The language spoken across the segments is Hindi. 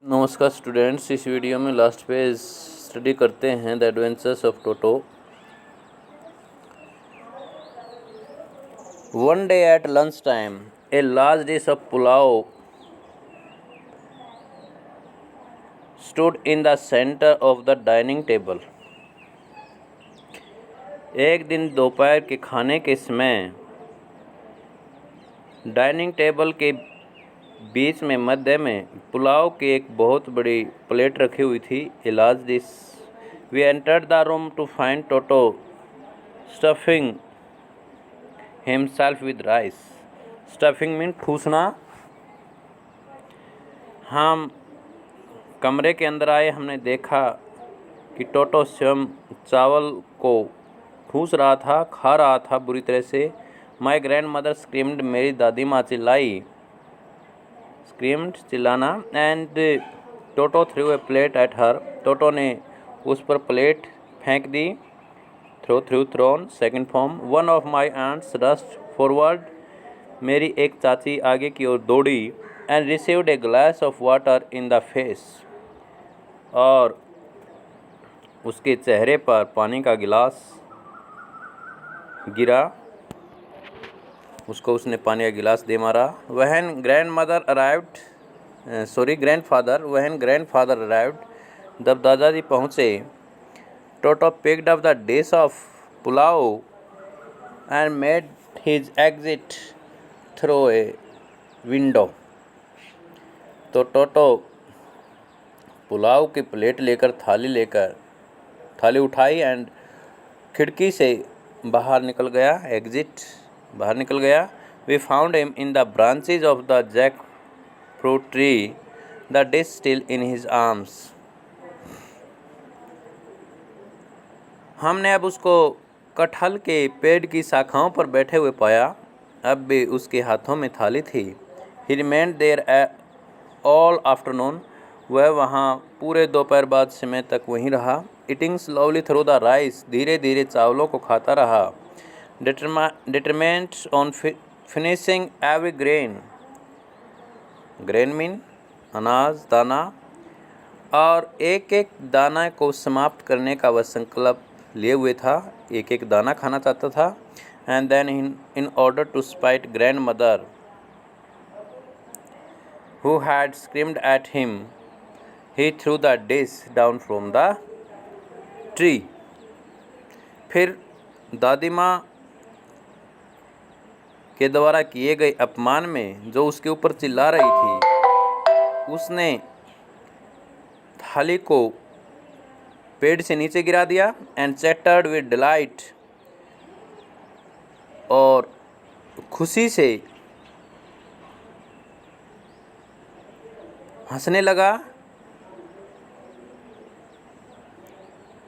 नमस्कार स्टूडेंट्स, इस वीडियो में लास्ट पेज स्टडी करते हैं the adventures of toto. One day at lunch time A large dish of pulao stood in the centre of the dining table. एक दिन दोपहर के खाने के समय डाइनिंग टेबल के बीच में मध्य में पुलाव की एक बहुत बड़ी प्लेट रखी हुई थी। A large dish. We entered the room to find Toto stuffing himself with rice. Stuffing mean ठूसना। हम कमरे के अंदर आए, हमने देखा कि टोटो स्वयं चावल को ठूस रहा था, खा रहा था बुरी तरह से। माई ग्रैंड मदर स्क्रीम्ड, मेरी दादी माँ चिल्लाई, चिल्लाना। And Toto threw a plate at her. Toto ने उस पर प्लेट फेंक दी। Thrown second form. One of my aunts rushed forward, मेरी एक चाची आगे की ओर दौड़ी। And received a glass of water in the face, और उसके चेहरे पर पानी का गिलास गिरा, उसको उसने पानी का गिलास दे मारा। वहन ग्रैंडफादर अराइव्ड, जब दादाजी पहुँचे, Toto picked up the dish of pulao and made his exit through a window. तो टोटो पुलाव की प्लेट लेकर थाली उठाई एंड खिड़की से बाहर निकल गया। We found him in the branches of the jackfruit tree, the dish still in his arms. हमने अब उसको कटहल के पेड़ की शाखाओं पर बैठे हुए पाया, अब भी उसके हाथों में थाली थी। He remained there all afternoon, वह वहाँ पूरे दोपहर बाद समय तक वहीं रहा। Eating slowly through the rice, धीरे धीरे चावलों को खाता रहा। Determined on finishing every grain mean अनाज, दाना, और एक एक दाना को समाप्त करने का वह संकल्प लिए हुए था। एक एक दाना खाना चाहता था। And then in order to spite grandmother who had screamed at him, he threw the dish down from the tree. फिर दादी माँ के द्वारा किए गए अपमान में जो उसके ऊपर चिल्ला रही थी, उसने थाली को पेड़ से नीचे गिरा दिया। एंड चैटर्ड विद डिलाइट, और खुशी से हंसने लगा,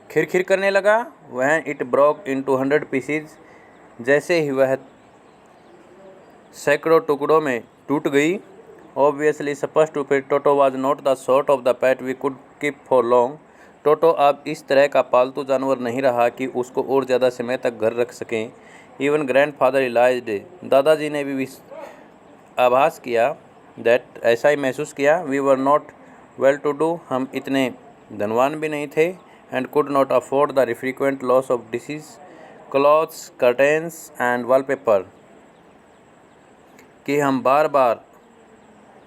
खिरखिर करने लगा। वह इट ब्रोक इनटू 100 पीसीज, जैसे ही वह सैकड़ों टुकड़ों में टूट गई। Obviously suppose to fit, Toto was not the sort of the pet we could keep for long. Toto अब इस तरह का पालतू जानवर नहीं रहा कि उसको और ज़्यादा समय तक घर रख सकें। इवन ग्रैंडफादर रियलाइज्ड, दादाजी ने भी आभास किया, दैट ऐसा ही महसूस किया, we were not well to do, हम इतने धनवान भी नहीं थे। And could not afford the frequent loss of dishes, clothes, curtains and wallpaper, कि हम बार बार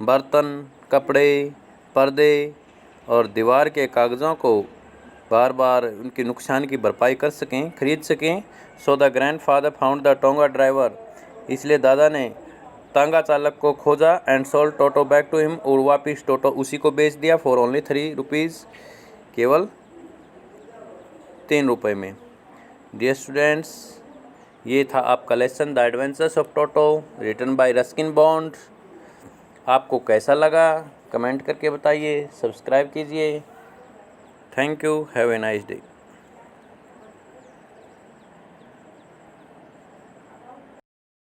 बर्तन, कपड़े, पर्दे और दीवार के कागज़ों को बार बार उनके नुकसान की भरपाई कर सकें, खरीद सकें। So the grandfather found the tonga driver, इसलिए दादा ने तांगा चालक को खोजा। And sold Toto back to him, और वापिस टोटो उसी को बेच दिया। फॉर ओनली 3 रुपीज़, केवल 3 रुपये में। डियर स्टूडेंट्स, ये था आपका lesson the adventures of Toto, written by Ruskin Bond. आपको कैसा लगा कमेंट करके बताइए, सब्सक्राइब कीजिए। Thank you, have a nice day.